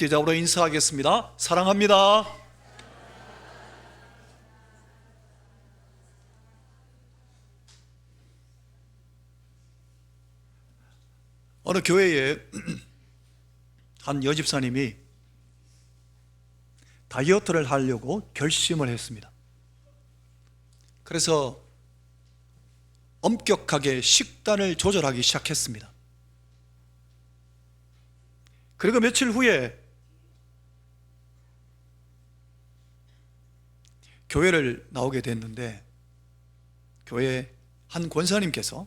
대답으로 인사하겠습니다. 사랑합니다. 어느 교회에 한 여집사님이 다이어트를 하려고 결심을 했습니다. 그래서 엄격하게 식단을 조절하기 시작했습니다. 그리고 며칠 후에 교회를 나오게 됐는데, 교회 한 권사님께서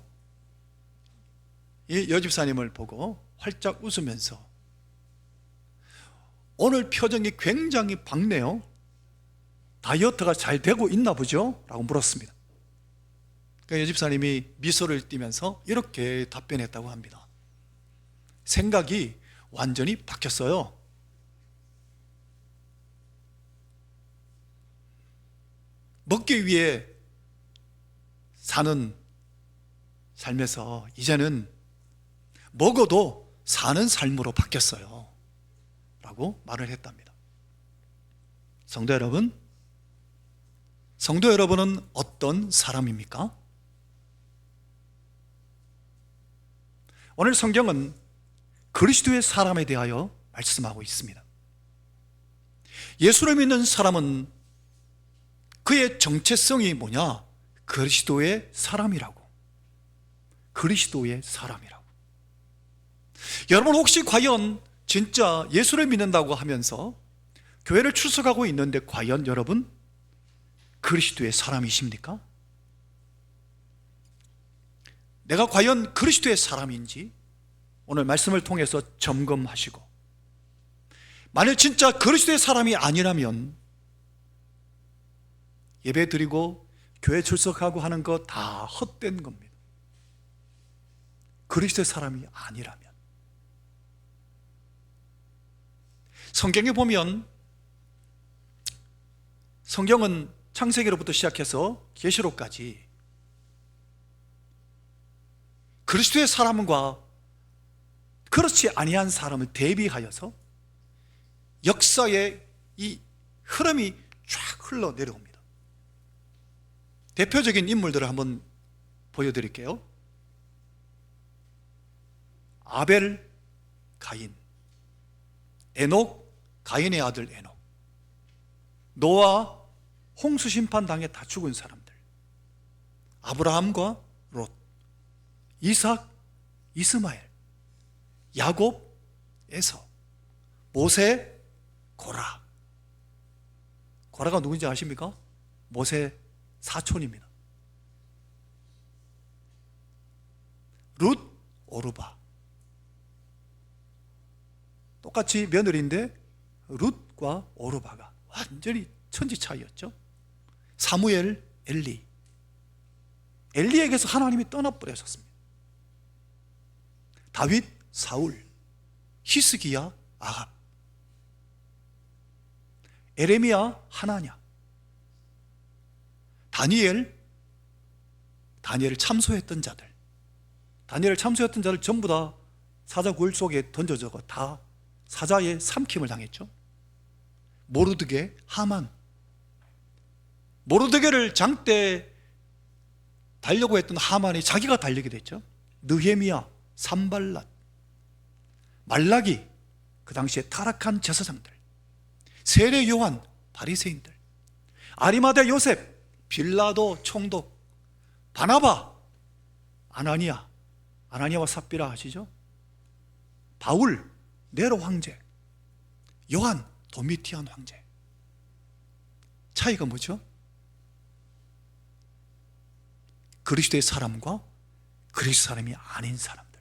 이 여집사님을 보고 활짝 웃으면서 오늘 표정이 굉장히 밝네요. 다이어트가 잘 되고 있나 보죠? 라고 물었습니다. 그 여집사님이 미소를 띠면서 이렇게 답변했다고 합니다. 생각이 완전히 바뀌었어요. 먹기 위해 사는 삶에서 이제는 먹어도 사는 삶으로 바뀌었어요 라고 말을 했답니다. 성도 여러분은 어떤 사람입니까? 오늘 성경은 그리스도의 사람에 대하여 말씀하고 있습니다. 예수를 믿는 사람은 그의 정체성이 뭐냐? 그리스도의 사람이라고. 그리스도의 사람이라고. 여러분, 혹시 과연 진짜 예수를 믿는다고 하면서 교회를 출석하고 있는데 과연 여러분 그리스도의 사람이십니까? 내가 과연 그리스도의 사람인지 오늘 말씀을 통해서 점검하시고, 만일 진짜 그리스도의 사람이 아니라면 예배 드리고 교회 출석하고 하는 거 다 헛된 겁니다. 그리스도의 사람이 아니라면. 성경에 보면, 성경은 창세기로부터 시작해서 계시록까지 그리스도의 사람과 그렇지 아니한 사람을 대비하여서 역사의 이 흐름이 쫙 흘러내려옵니다. 대표적인 인물들을 한번 보여드릴게요. 아벨, 가인, 에녹, 가인의 아들 에녹, 노아, 홍수 심판 당해 다 죽은 사람들, 아브라함과 롯, 이삭, 이스마엘, 야곱, 에서, 모세, 고라. 고라가 누군지 아십니까? 모세 사촌입니다. 룻, 오르바. 똑같이 며느리인데 룻과 오르바가 완전히 천지 차이였죠. 사무엘, 엘리. 엘리에게서 하나님이 떠나버려졌습니다. 다윗, 사울, 히스기야, 아합, 에레미야, 하나냐, 다니엘을 참소했던 자들, 다니엘을 참소했던 자들 전부 다 사자 굴 속에 던져져서 다 사자의 삼킴을 당했죠. 모르드게, 하만. 모르드게를 장대 달려고 했던 하만이 자기가 달리게 됐죠. 느헤미야, 산발랏, 말라기, 그 당시에 타락한 제사장들, 세례 요한, 바리새인들, 아리마대 요셉, 빌라도 총독, 바나바, 아나니아와 삽비라 아시죠? 바울, 네로 황제, 요한, 도미티안 황제. 차이가 뭐죠? 그리스도의 사람과 그리스도 사람이 아닌 사람들.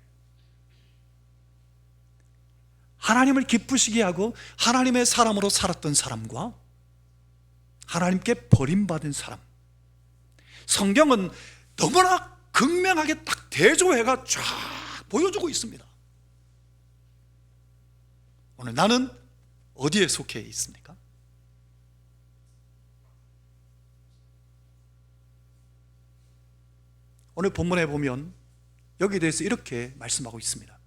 하나님을 기쁘시게 하고 하나님의 사람으로 살았던 사람과 하나님께 버림받은 사람. 성경은 너무나 극명하게 딱 대조해가 쫙 보여주고 있습니다. 오늘 나는 어디에 속해 있습니까? 오늘 본문에 보면 여기에 대해서 이렇게 말씀하고 있습니다.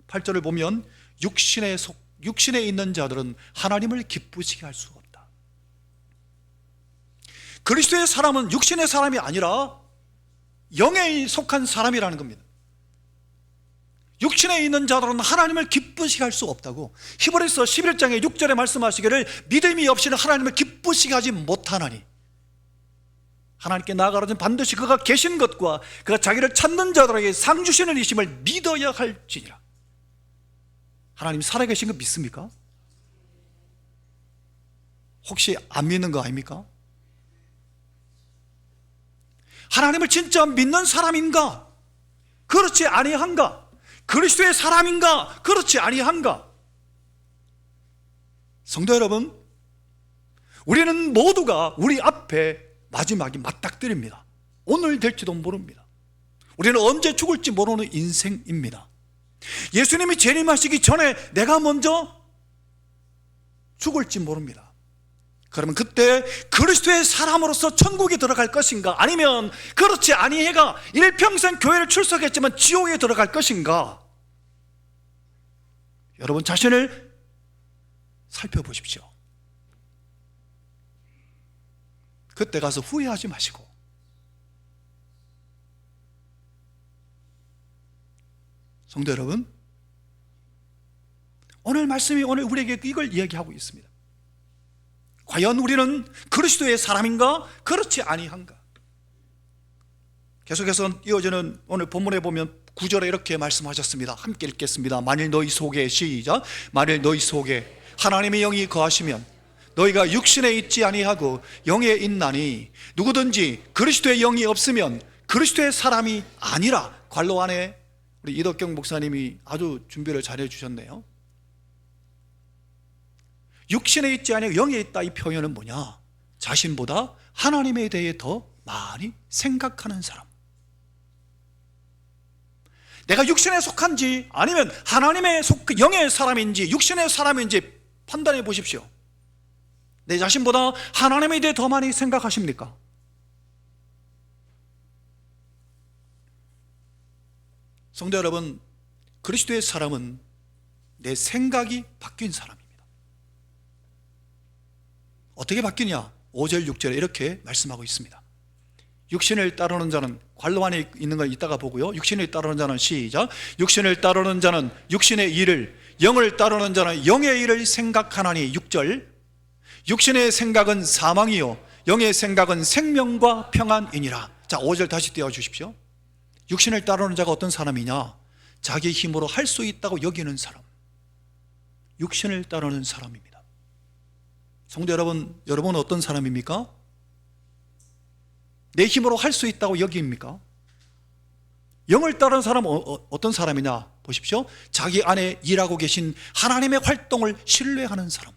8절을 보면 육신에 육신에 있는 자들은 하나님을 기쁘시게 할 수가 없다. 그리스도의 사람은 육신의 사람이 아니라 영에 속한 사람이라는 겁니다. 육신에 있는 자들은 하나님을 기쁘시게 할 수가 없다고. 히브리서 11장의 6절에 말씀하시기를 믿음이 없이는 하나님을 기쁘시게 하지 못하나니, 하나님께 나아가려면 반드시 그가 계신 것과 그가 자기를 찾는 자들에게 상 주시는 이심을 믿어야 할지니라. 하나님 살아계신 거 믿습니까? 혹시 안 믿는 거 아닙니까? 하나님을 진짜 믿는 사람인가? 그렇지 아니한가? 그리스도의 사람인가? 그렇지 아니한가? 성도 여러분, 우리는 모두가 우리 앞에 마지막이 맞닥뜨립니다. 오늘 될지도 모릅니다. 우리는 언제 죽을지 모르는 인생입니다. 예수님이 재림하시기 전에 내가 먼저 죽을지 모릅니다. 그러면 그때 그리스도의 사람으로서 천국에 들어갈 것인가, 아니면 그렇지 아니해가 일평생 교회를 출석했지만 지옥에 들어갈 것인가? 여러분 자신을 살펴보십시오. 그때 가서 후회하지 마시고, 성도 여러분, 오늘 말씀이 오늘 우리에게 이걸 이야기하고 있습니다. 과연 우리는 그리스도의 사람인가? 그렇지 아니한가? 계속해서 이어지는 오늘 본문에 보면 9절에 이렇게 말씀하셨습니다. 함께 읽겠습니다. 만일 너희 속에, 시작, 만일 너희 속에 하나님의 영이 거하시면 너희가 육신에 있지 아니하고 영에 있나니 누구든지 그리스도의 영이 없으면 그리스도의 사람이 아니라. 관로 안에 우리 이덕경 목사님이 아주 준비를 잘해 주셨네요. 육신에 있지 아니하고 영에 있다, 이 표현은 뭐냐? 자신보다 하나님에 대해 더 많이 생각하는 사람. 내가 육신에 속한지 아니면 하나님의 영의 사람인지 육신의 사람인지 판단해 보십시오. 내 자신보다 하나님에 대해 더 많이 생각하십니까? 성도 여러분, 그리스도의 사람은 내 생각이 바뀐 사람입니다. 어떻게 바뀌냐? 5절 6절에 이렇게 말씀하고 있습니다. 육신을 따르는 자는, 관로 안에 있는 걸 이따가 보고요, 육신을 따르는 자는, 시작, 육신을 따르는 자는 육신의 일을, 영을 따르는 자는 영의 일을 생각하나니. 6절, 육신의 생각은 사망이요 영의 생각은 생명과 평안이니라. 자, 5절 다시 띄워주십시오. 육신을 따르는 자가 어떤 사람이냐? 자기 힘으로 할 수 있다고 여기는 사람, 육신을 따르는 사람입니다. 성도 여러분, 여러분은 어떤 사람입니까? 내 힘으로 할 수 있다고 여깁니까? 영을 따르는 사람은 어떤 사람이냐? 보십시오. 자기 안에 일하고 계신 하나님의 활동을 신뢰하는 사람.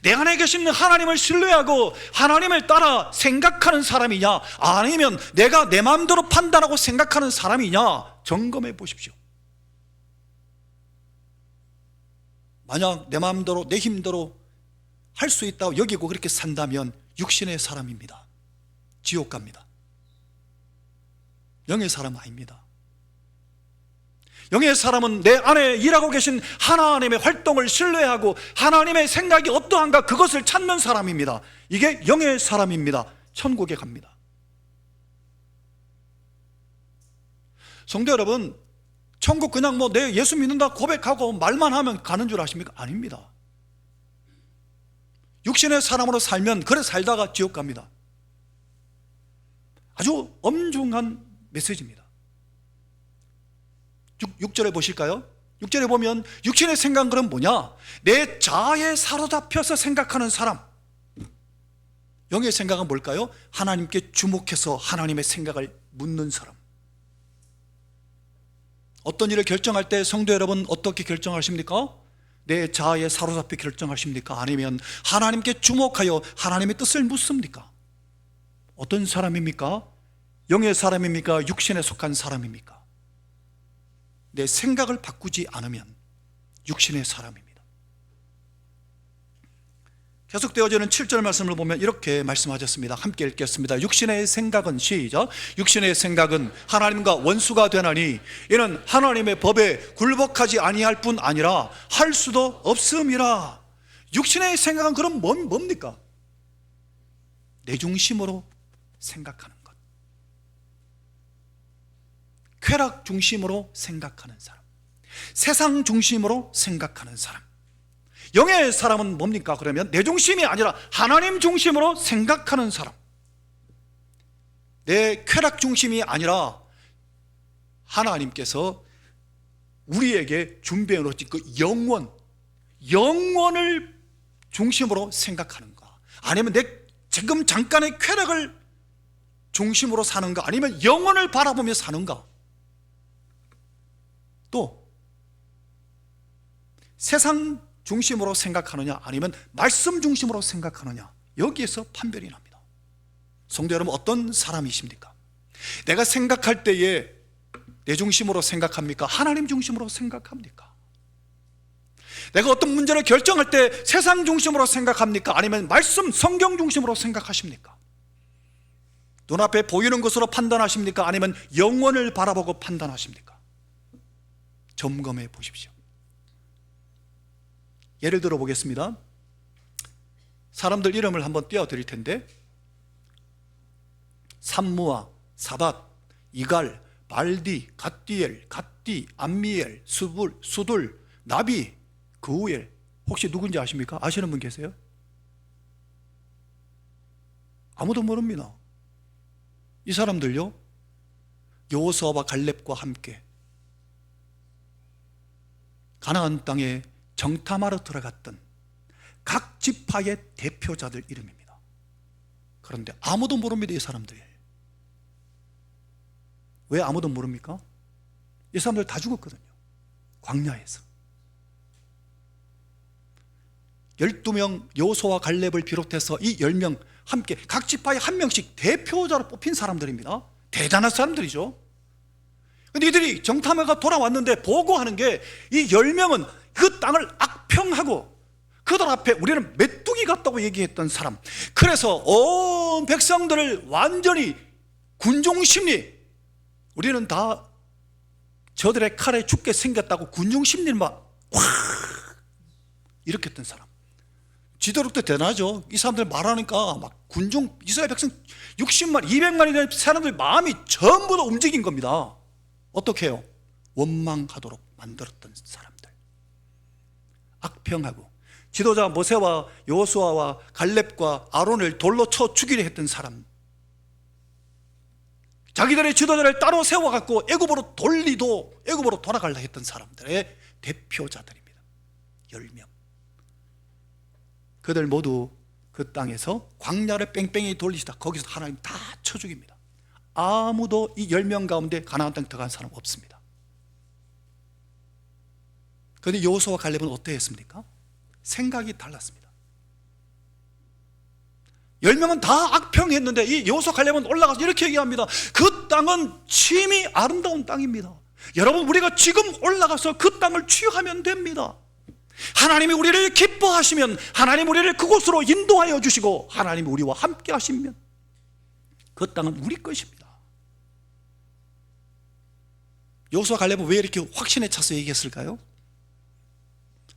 내 안에 계신 하나님을 신뢰하고 하나님을 따라 생각하는 사람이냐, 아니면 내가 내 마음대로 판단하고 생각하는 사람이냐, 점검해 보십시오. 만약 내 마음대로 내 힘대로 할 수 있다고 여기고 그렇게 산다면 육신의 사람입니다. 지옥 갑니다. 영의 사람 아닙니다. 영의 사람은 내 안에 일하고 계신 하나님의 활동을 신뢰하고 하나님의 생각이 어떠한가 그것을 찾는 사람입니다. 이게 영의 사람입니다. 천국에 갑니다. 성도 여러분, 천국 그냥 뭐 내 예수 믿는다 고백하고 말만 하면 가는 줄 아십니까? 아닙니다. 육신의 사람으로 살면 그래 살다가 지옥 갑니다. 아주 엄중한 메시지입니다. 6절에 보실까요? 6절에 보면 육신의 생각은 뭐냐? 내 자아에 사로잡혀서 생각하는 사람. 영의 생각은 뭘까요? 하나님께 주목해서 하나님의 생각을 묻는 사람. 어떤 일을 결정할 때 성도 여러분 어떻게 결정하십니까? 내 자아에 사로잡혀 결정하십니까? 아니면 하나님께 주목하여 하나님의 뜻을 묻습니까? 어떤 사람입니까? 영의 사람입니까? 육신에 속한 사람입니까? 내 생각을 바꾸지 않으면 육신의 사람입니다. 계속되어지는 7절 말씀을 보면 이렇게 말씀하셨습니다. 함께 읽겠습니다. 육신의 생각은, 시작, 육신의 생각은 하나님과 원수가 되나니 이는 하나님의 법에 굴복하지 아니할 뿐 아니라 할 수도 없음이라. 육신의 생각은 그럼 뭡니까? 내 중심으로 생각하는 것, 쾌락 중심으로 생각하는 사람, 세상 중심으로 생각하는 사람. 영의 사람은 뭡니까? 그러면 내 중심이 아니라 하나님 중심으로 생각하는 사람, 내 쾌락 중심이 아니라 하나님께서 우리에게 준비해 놓으신 그 영원을 중심으로 생각하는가, 아니면 내 지금 잠깐의 쾌락을 중심으로 사는가, 아니면 영원을 바라보며 사는가, 또 세상 중심으로 생각하느냐 아니면 말씀 중심으로 생각하느냐, 여기에서 판별이 납니다. 성도 여러분, 어떤 사람이십니까? 내가 생각할 때에 내 중심으로 생각합니까? 하나님 중심으로 생각합니까? 내가 어떤 문제를 결정할 때 세상 중심으로 생각합니까? 아니면 말씀, 성경 중심으로 생각하십니까? 눈앞에 보이는 것으로 판단하십니까? 아니면 영원을 바라보고 판단하십니까? 점검해 보십시오. 예를 들어 보겠습니다. 사람들 이름을 한번 띄워드릴 텐데, 삼무아, 사밧, 이갈, 발디, 갓디엘, 갓디, 암미엘, 수둘, 나비, 그우엘. 혹시 누군지 아십니까? 아시는 분 계세요? 아무도 모릅니다. 이 사람들요, 여호수아와 갈렙과 함께 가나안 땅에 정탐하러 들어갔던 각 지파의 대표자들 이름입니다. 그런데 아무도 모릅니다. 이 사람들. 왜 아무도 모릅니까? 이 사람들 다 죽었거든요. 광야에서 12명 여호수아와 갈렙을 비롯해서 이 10명 함께 각 지파에 한 명씩 대표자로 뽑힌 사람들입니다. 대단한 사람들이죠. 근데 이들이 정탐해가 돌아왔는데 보고하는 게, 이 10명은 그 땅을 악평하고 그들 앞에 우리는 메뚜기 같다고 얘기했던 사람, 그래서 온 백성들을 완전히 군중심리, 우리는 다 저들의 칼에 죽게 생겼다고 군중심리를 막 일으켰던 사람. 지도력도 대단하죠. 이 사람들 말하니까 막 군중, 이스라엘 백성 60만, 200만이 되는 사람들 마음이 전부 다 움직인 겁니다. 어떻게 해요? 원망하도록 만들었던 사람들, 악평하고 지도자 모세와 여호수아와 갈렙과 아론을 돌로 쳐 죽이려 했던 사람, 자기들의 지도자를 따로 세워갖고 애굽으로 돌아가려 했던 사람들의 대표자들입니다. 10명. 그들 모두 그 땅에서 광야를 뺑뺑이 돌리시다 거기서 하나님 다 쳐 죽입니다. 아무도 이 10명 가운데 가나안 땅에 들어간 사람 없습니다. 그런데 여호수아와 갈렙은 어떻게 했습니까? 생각이 달랐습니다. 10명은 다 악평했는데 이 여호수아 갈렙은 올라가서 이렇게 얘기합니다. 그 땅은 심히 아름다운 땅입니다. 여러분, 우리가 지금 올라가서 그 땅을 취하면 됩니다. 하나님이 우리를 기뻐하시면, 하나님 우리를 그곳으로 인도하여 주시고, 하나님이 우리와 함께 하시면 그 땅은 우리 것입니다. 여호수아 갈렙은 왜 이렇게 확신에 차서 얘기했을까요?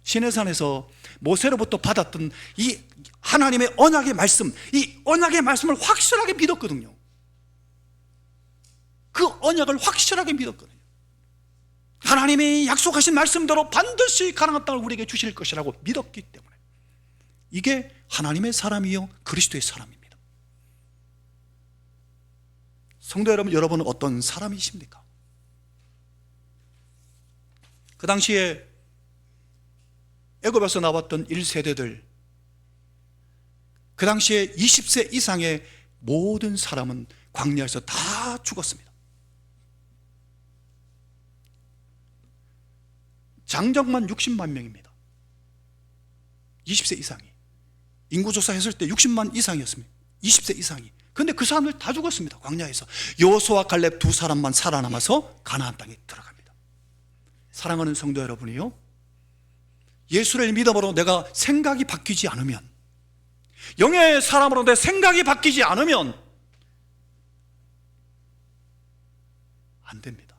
시내산에서 모세로부터 받았던 이 하나님의 언약의 말씀, 이 언약의 말씀을 확실하게 믿었거든요. 그 언약을 확실하게 믿었거든요. 하나님이 약속하신 말씀대로 반드시 가나안 땅을 우리에게 주실 것이라고 믿었기 때문에, 이게 하나님의 사람이요 그리스도의 사람입니다. 성도 여러분, 여러분은 어떤 사람이십니까? 그 당시에 애굽에서 나왔던 1세대들, 그 당시에 20세 이상의 모든 사람은 광야에서 다 죽었습니다. 장정만 60만 명입니다. 20세 이상이. 인구조사 했을 때 60만 이상이었습니다. 20세 이상이. 그런데 그 사람들 다 죽었습니다. 광야에서. 여호수아와 갈렙 두 사람만 살아남아서 가나안 땅에 들어갑니다. 사랑하는 성도 여러분이요, 예수를 믿음으로 내가 생각이 바뀌지 않으면 영의 사람으로 내 생각이 바뀌지 않으면 안 됩니다.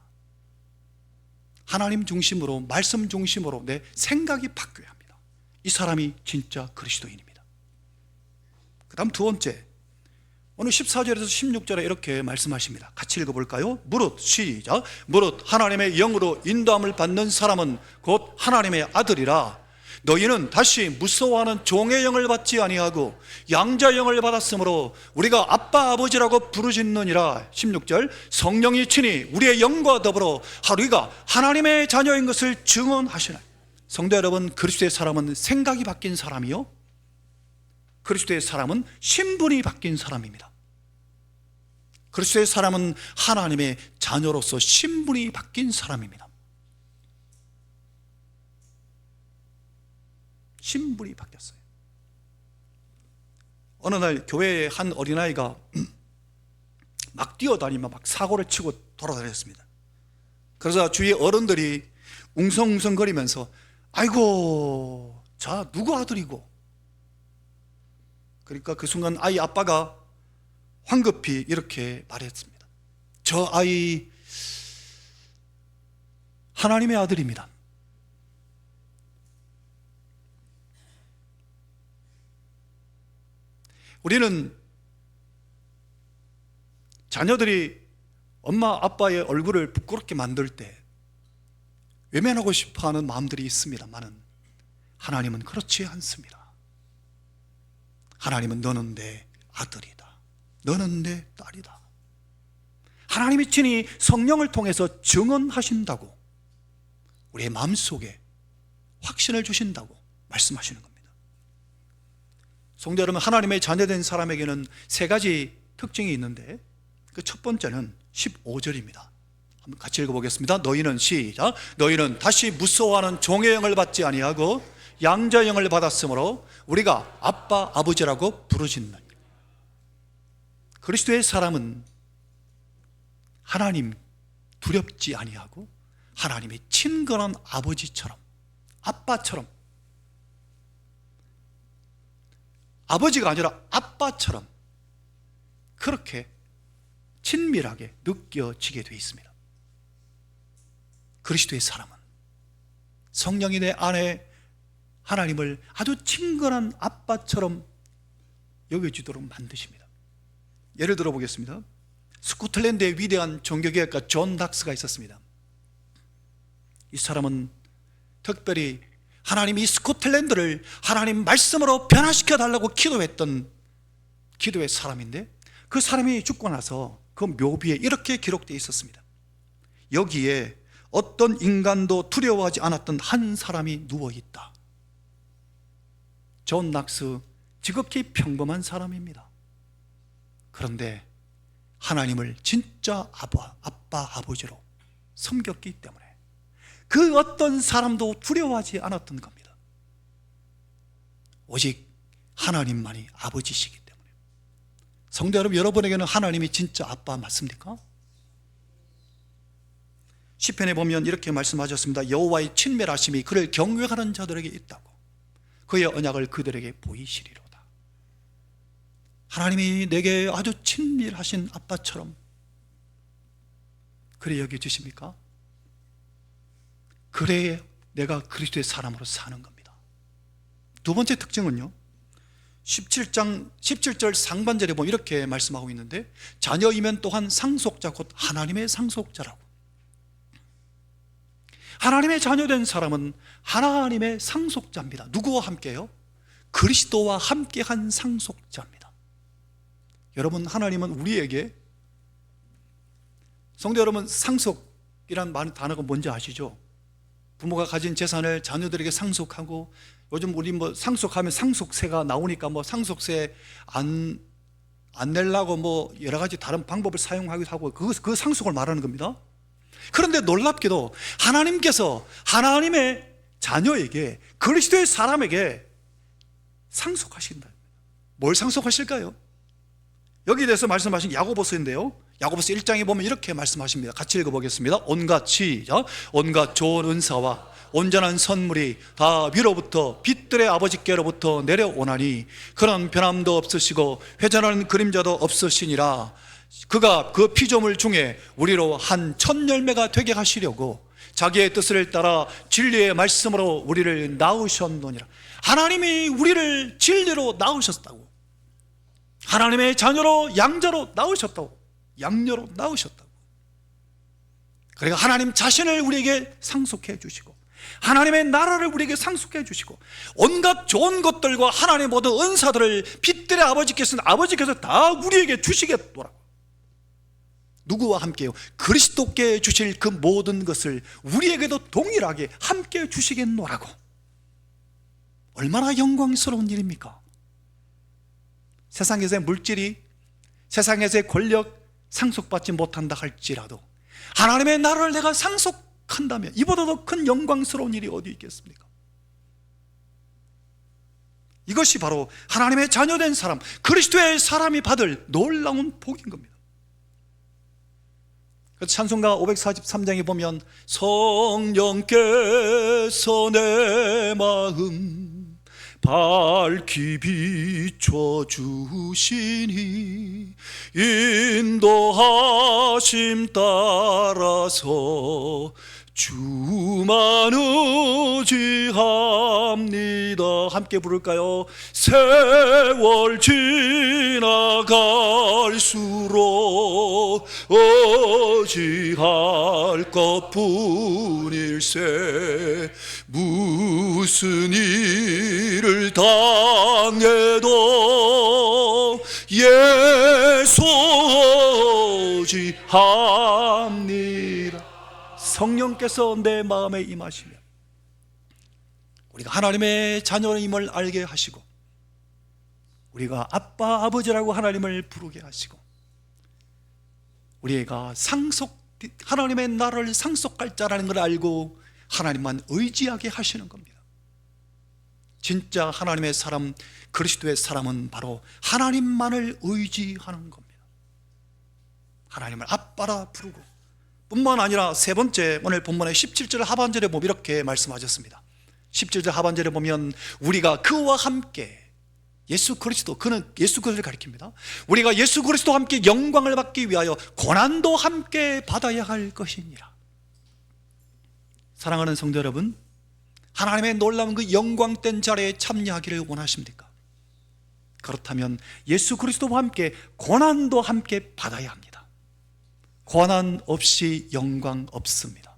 하나님 중심으로, 말씀 중심으로 내 생각이 바뀌어야 합니다. 이 사람이 진짜 그리스도인입니다. 그 다음 두 번째, 오늘 14절에서 16절에 이렇게 말씀하십니다. 같이 읽어볼까요? 무릇, 시작. 무릇 하나님의 영으로 인도함을 받는 사람은 곧 하나님의 아들이라. 너희는 다시 무서워하는 종의 영을 받지 아니하고 양자의 영을 받았으므로 우리가 아빠 아버지라고 부르짖느니라. 16절, 성령이 친히 우리의 영과 더불어 우리가 하나님의 자녀인 것을 증언하시나니. 성도 여러분, 그리스도의 사람은 생각이 바뀐 사람이요, 그리스도의 사람은 신분이 바뀐 사람입니다. 그리스도의 사람은 하나님의 자녀로서 신분이 바뀐 사람입니다. 신분이 바뀌었어요. 어느 날 교회에 한 어린아이가 막 뛰어다니며 막 사고를 치고 돌아다녔습니다. 그래서 주위의 어른들이 웅성웅성거리면서 아이고, 자 누구 아들이고? 그러니까 그 순간 아이 아빠가 황급히 이렇게 말했습니다. 저 아이 하나님의 아들입니다. 우리는 자녀들이 엄마 아빠의 얼굴을 부끄럽게 만들 때 외면하고 싶어하는 마음들이 있습니다만은 하나님은 그렇지 않습니다. 하나님은 너는 내 아들이다, 너는 내 딸이다. 하나님이 친히 성령을 통해서 증언하신다고, 우리의 마음속에 확신을 주신다고 말씀하시는 겁니다. 성도 여러분, 하나님의 자녀된 사람에게는 세 가지 특징이 있는데 그 첫 번째는 15절입니다. 한번 같이 읽어보겠습니다. 너희는, 시작. 너희는 다시 무서워하는 종의 영을 받지 아니하고 양자의 영을 받았으므로 우리가 아빠 아버지라고 부르짖느니라. 그리스도의 사람은 하나님 두렵지 아니하고 하나님의 친근한 아버지처럼, 아빠처럼, 아버지가 아니라 아빠처럼 그렇게 친밀하게 느껴지게 되어 있습니다. 그리스도의 사람은 성령이 내 안에 하나님을 아주 친근한 아빠처럼 여겨지도록 만드십니다. 예를 들어 보겠습니다. 스코틀랜드의 위대한 종교개혁가 존 닥스가 있었습니다. 이 사람은 특별히 하나님이 스코틀랜드를 하나님 말씀으로 변화시켜 달라고 기도했던 기도의 사람인데, 그 사람이 죽고 나서 그 묘비에 이렇게 기록되어 있었습니다. 여기에 어떤 인간도 두려워하지 않았던 한 사람이 누워있다. 존 닥스, 지극히 평범한 사람입니다. 그런데 하나님을 진짜 아빠, 아버지로 섬겼기 때문에 그 어떤 사람도 두려워하지 않았던 겁니다. 오직 하나님만이 아버지시기 때문에. 성도 여러분, 여러분에게는 하나님이 진짜 아빠 맞습니까? 시편에 보면 이렇게 말씀하셨습니다. 여호와의 친밀하심이 그를 경외하는 자들에게 있다고, 그의 언약을 그들에게 보이시리로다. 하나님이 내게 아주 친밀하신 아빠처럼 그래 여겨주십니까? 그래야 내가 그리스도의 사람으로 사는 겁니다. 두 번째 특징은요, 17절 상반절에 보면 이렇게 말씀하고 있는데, 자녀이면 또한 상속자 곧 하나님의 상속자라고. 하나님의 자녀된 사람은 하나님의 상속자입니다. 누구와 함께요? 그리스도와 함께한 상속자입니다. 여러분, 하나님은 우리에게, 성도 여러분, 상속이란 단어가 뭔지 아시죠? 부모가 가진 재산을 자녀들에게 상속하고, 요즘 우리 뭐 상속하면 상속세가 나오니까 뭐 상속세 안 내려고 뭐 여러 가지 다른 방법을 사용하기도 하고, 그 상속을 말하는 겁니다. 그런데 놀랍게도 하나님께서 하나님의 자녀에게, 그리스도의 사람에게 상속하신다. 뭘 상속하실까요? 여기에 대해서 말씀하신 야고보서인데요, 야고보서 1장에 보면 이렇게 말씀하십니다. 같이 읽어보겠습니다. 온갖, 시작. 온갖 좋은 은사와 온전한 선물이 다 위로부터 빛들의 아버지께로부터 내려오나니 그런 변함도 없으시고 회전하는 그림자도 없으시니라. 그가 그 피조물 중에 우리로 한 첫 열매가 되게 하시려고 자기의 뜻을 따라 진리의 말씀으로 우리를 낳으셨노니라. 하나님이 우리를 진리로 낳으셨다고, 하나님의 자녀로 양자로 낳으셨다고, 양녀로 낳으셨다고. 그러니까 하나님 자신을 우리에게 상속해 주시고 하나님의 나라를 우리에게 상속해 주시고 온갖 좋은 것들과 하나님의 모든 은사들을 빛들의 아버지께서 다 우리에게 주시겠노라고. 누구와 함께요? 그리스도께 주실 그 모든 것을 우리에게도 동일하게 함께 주시겠노라고. 얼마나 영광스러운 일입니까? 세상에서의 물질이, 세상에서의 권력 상속받지 못한다 할지라도 하나님의 나라를 내가 상속한다면 이보다 더 큰 영광스러운 일이 어디 있겠습니까? 이것이 바로 하나님의 자녀된 사람, 그리스도의 사람이 받을 놀라운 복인 겁니다. 찬송가 543장에 보면 성령께서 내 마음 밝히 비춰주시니 인도하심 따라서 주만 의지합니다. 함께 부를까요? 세월 지나갈수록 의지할 것뿐일세. 무슨 일을 당해도 예수 의지합니다. 성령께서 내 마음에 임하시면 우리가 하나님의 자녀임을 알게 하시고 우리가 아빠 아버지라고 하나님을 부르게 하시고 우리가 하나님의 나라를 상속할 자라는 걸 알고 하나님만 의지하게 하시는 겁니다. 진짜 하나님의 사람, 그리스도의 사람은 바로 하나님만을 의지하는 겁니다. 하나님을 아빠라 부르고 뿐만 아니라 세 번째, 오늘 본문의 17절 하반절에 보면 이렇게 말씀하셨습니다. 17절 하반절에 보면 우리가 그와 함께 예수 그리스도, 그는 예수 그리스도를 가리킵니다. 우리가 예수 그리스도와 함께 영광을 받기 위하여 고난도 함께 받아야 할 것이니라. 사랑하는 성도 여러분, 하나님의 놀라운 그 영광된 자리에 참여하기를 원하십니까? 그렇다면 예수 그리스도와 함께 고난도 함께 받아야 합니다. 고난 없이 영광 없습니다.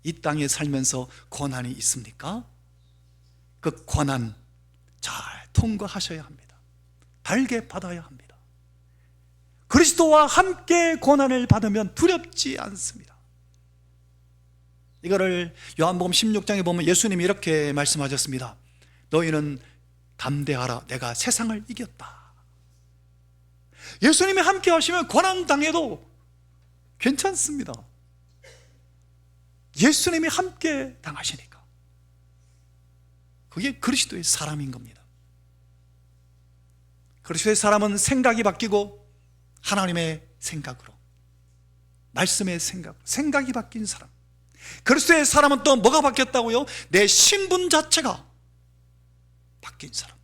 이 땅에 살면서 고난이 있습니까? 그 고난 잘 통과하셔야 합니다. 달게 받아야 합니다. 그리스도와 함께 고난을 받으면 두렵지 않습니다. 이거를 요한복음 16장에 보면 예수님이 이렇게 말씀하셨습니다. 너희는 담대하라, 내가 세상을 이겼다. 예수님이 함께 하시면 고난 당해도 괜찮습니다. 예수님이 함께 당하시니까. 그게 그리스도의 사람인 겁니다. 그리스도의 사람은 생각이 바뀌고 하나님의 생각으로, 말씀의 생각으로 생각이 바뀐 사람. 그리스도의 사람은 또 뭐가 바뀌었다고요? 내 신분 자체가 바뀐 사람.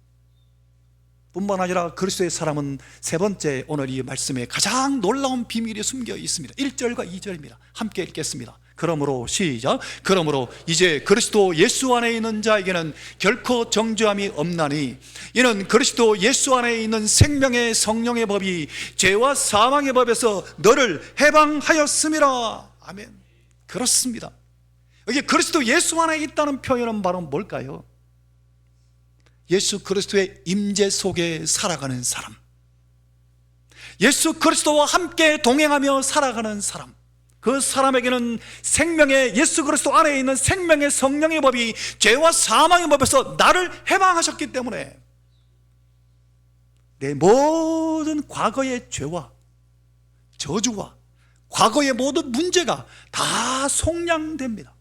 뿐만 아니라 그리스도의 사람은 세 번째, 오늘 이 말씀에 가장 놀라운 비밀이 숨겨 있습니다. 1절과 2절입니다. 함께 읽겠습니다. 그러므로 시작. 그러므로 이제 그리스도 예수 안에 있는 자에게는 결코 정죄함이 없나니 이는 그리스도 예수 안에 있는 생명의 성령의 법이 죄와 사망의 법에서 너를 해방하였음이라. 아멘. 그렇습니다. 여기 그리스도 예수 안에 있다는 표현은 바로 뭘까요? 예수 그리스도의 임재 속에 살아가는 사람, 예수 그리스도와 함께 동행하며 살아가는 사람, 그 사람에게는 생명의, 예수 그리스도 안에 있는 생명의 성령의 법이 죄와 사망의 법에서 나를 해방하셨기 때문에 내 모든 과거의 죄와 저주와 과거의 모든 문제가 다 속량됩니다.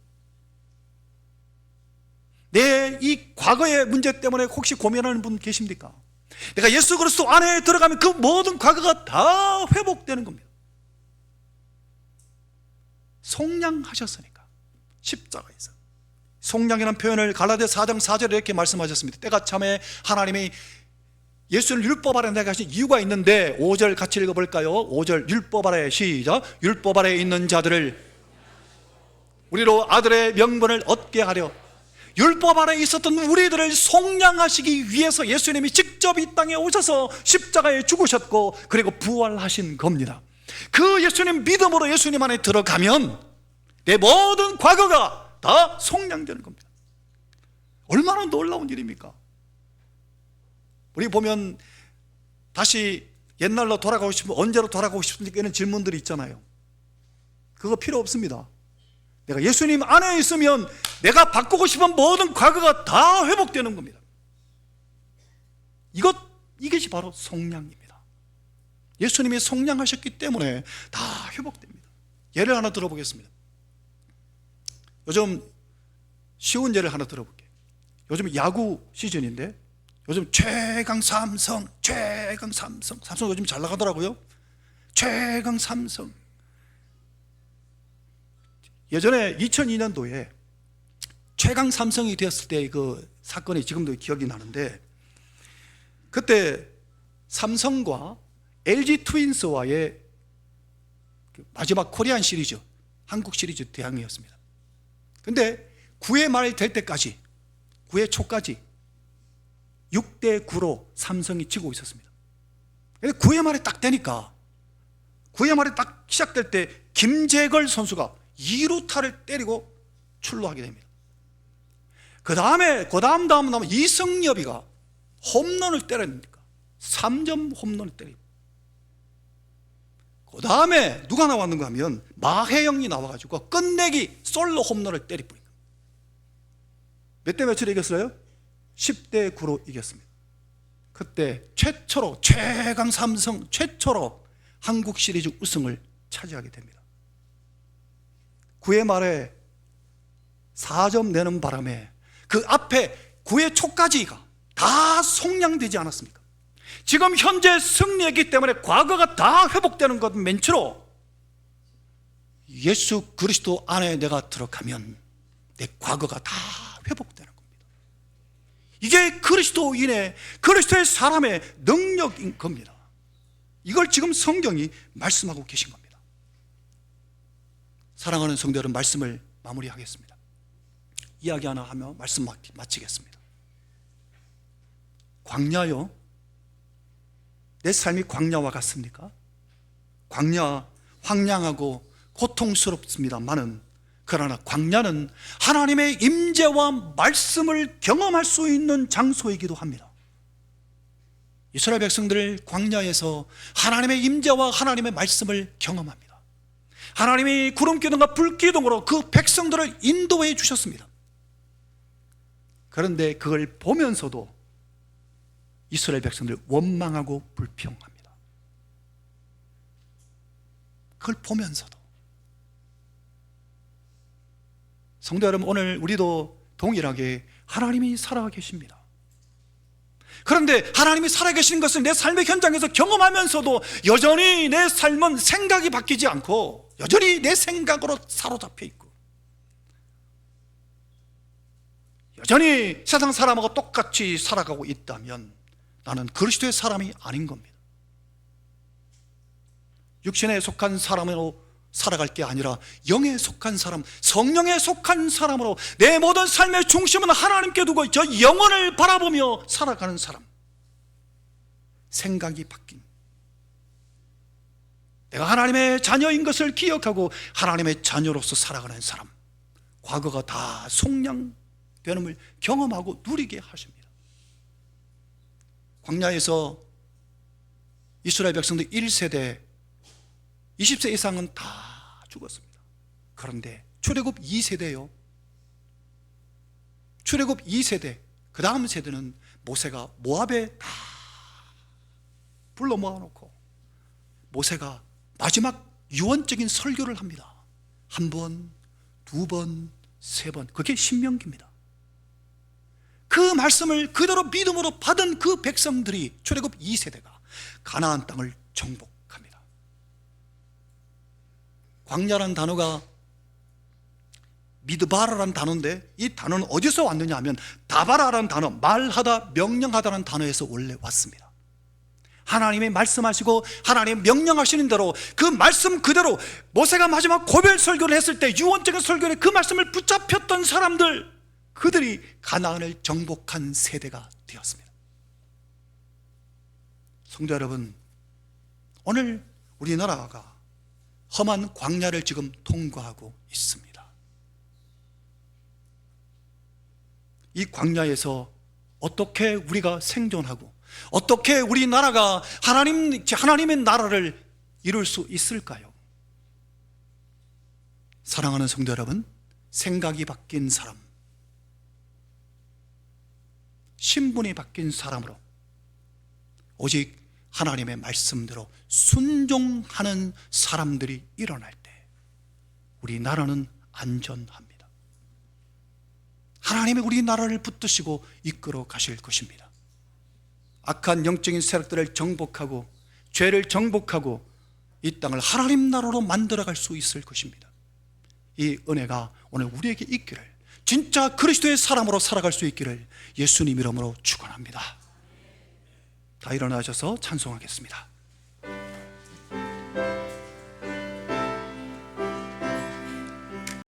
내 이 과거의 문제 때문에 혹시 고민하는 분 계십니까? 내가 예수 그리스도 안에 들어가면 그 모든 과거가 다 회복되는 겁니다. 속량하셨으니까, 십자가에서. 속량이라는 표현을 갈라디아 4장 4절에 이렇게 말씀하셨습니다. 때가 참에 하나님이 예수를 율법 아래 내게 하신 이유가 있는데, 5절 같이 읽어볼까요? 5절 율법 아래, 시작. 율법 아래 있는 자들을 우리로 아들의 명분을 얻게 하려, 율법 아래 있었던 우리들을 속량하시기 위해서 예수님이 직접 이 땅에 오셔서 십자가에 죽으셨고 그리고 부활하신 겁니다. 그 예수님 믿음으로 예수님 안에 들어가면 내 모든 과거가 다 속량되는 겁니다. 얼마나 놀라운 일입니까? 우리 보면 다시 옛날로 돌아가고 싶으면 언제로 돌아가고 싶습니까? 이런 질문들이 있잖아요. 그거 필요 없습니다. 내가 예수님 안에 있으면 내가 바꾸고 싶은 모든 과거가 다 회복되는 겁니다. 이것이 바로 속량입니다. 예수님이 속량하셨기 때문에 다 회복됩니다. 예를 하나 들어보겠습니다. 요즘 쉬운 예를 하나 들어볼게요. 요즘 야구 시즌인데 요즘 최강 삼성 요즘 잘 나가더라고요. 최강 삼성. 예전에 2002년도에 최강 삼성이 되었을 때 그 사건이 지금도 기억이 나는데, 그때 삼성과 LG 트윈스와의 마지막 코리안 시리즈, 한국 시리즈 대항이었습니다. 근데 9회 말 될 때까지, 9회 초까지 6대9로 삼성이 지고 있었습니다. 근데 9회 말에 딱 되니까, 9회 말에 딱 시작될 때 김재걸 선수가 2루타를 때리고 출루하게 됩니다. 그 다음에 이승엽이가 홈런을 때렸으니까 3점 홈런을 때립니다. 그 다음에 누가 나왔는가 하면 마혜영이 나와가지고 끝내기 솔로 홈런을 때리버립니다. 몇 대 몇으로 이겼어요? 10대9로 이겼습니다. 그때 최초로 최강 삼성 최초로 한국 시리즈 우승을 차지하게 됩니다. 9회 말에 4점 내는 바람에 그 앞에 9회 초까지가 다 속량되지 않았습니까? 지금 현재 승리했기 때문에 과거가 다 회복되는 것 멘트로 예수 그리스도 안에 내가 들어가면 내 과거가 다 회복되는 겁니다. 이게 그리스도인의, 그리스도의 사람의 능력인 겁니다. 이걸 지금 성경이 말씀하고 계신 겁니다. 사랑하는 성도 여러분, 말씀을 마무리하겠습니다. 이야기 하나 하며 말씀 마치겠습니다. 광야요? 내 삶이 광야와 같습니까? 광야, 황량하고 고통스럽습니다만은, 그러나 광야는 하나님의 임재와 말씀을 경험할 수 있는 장소이기도 합니다. 이스라엘 백성들 광야에서 하나님의 임재와 하나님의 말씀을 경험합니다. 하나님이 구름기둥과 불기둥으로 그 백성들을 인도해 주셨습니다. 그런데 그걸 보면서도 이스라엘 백성들 원망하고 불평합니다. 그걸 보면서도. 성도 여러분, 오늘 우리도 동일하게 하나님이 살아계십니다. 그런데 하나님이 살아계신 것을 내 삶의 현장에서 경험하면서도 여전히 내 삶은 생각이 바뀌지 않고 여전히 내 생각으로 사로잡혀 있고 여전히 세상 사람하고 똑같이 살아가고 있다면 나는 그리스도의 사람이 아닌 겁니다. 육신에 속한 사람으로 살아갈 게 아니라 영에 속한 사람, 성령에 속한 사람으로 내 모든 삶의 중심은 하나님께 두고 저 영혼을 바라보며 살아가는 사람. 생각이 바뀐, 내가 하나님의 자녀인 것을 기억하고 하나님의 자녀로서 살아가는 사람, 과거가 다 속량됨을 경험하고 누리게 하십니다. 광야에서 이스라엘 백성들 1세대 20세 이상은 다 죽었습니다. 그런데 출애굽 2세대요. 출애굽 2세대, 그 다음 세대는 모세가 모압에 다 불러 모아놓고 모세가 마지막 유언적인 설교를 합니다. 한 번, 두 번, 세 번. 그게 신명기입니다. 그 말씀을 그대로 믿음으로 받은 그 백성들이, 출애굽 2세대가 가나안 땅을 정복합니다. 광야라는 단어가 미드바라라는 단어인데 이 단어는 어디서 왔느냐 하면 다바라라는 단어, 말하다, 명령하다라는 단어에서 원래 왔습니다. 하나님이 말씀하시고 하나님 명령하시는 대로 그 말씀 그대로 모세가 마지막 고별 설교를 했을 때 유언적인 설교에 그 말씀을 붙잡혔던 사람들, 그들이 가나안을 정복한 세대가 되었습니다. 성도 여러분, 오늘 우리나라가 험한 광야를 지금 통과하고 있습니다. 이 광야에서 어떻게 우리가 생존하고 어떻게 우리나라가 하나님의 나라를 이룰 수 있을까요? 사랑하는 성도 여러분, 생각이 바뀐 사람, 신분이 바뀐 사람으로 오직 하나님의 말씀대로 순종하는 사람들이 일어날 때 우리나라는 안전합니다. 하나님이 우리나라를 붙드시고 이끌어 가실 것입니다. 악한 영적인 세력들을 정복하고 죄를 정복하고 이 땅을 하나님 나라로 만들어갈 수 있을 것입니다. 이 은혜가 오늘 우리에게 있기를, 진짜 그리스도의 사람으로 살아갈 수 있기를 예수님 이름으로 축원합니다. 다 일어나셔서 찬송하겠습니다.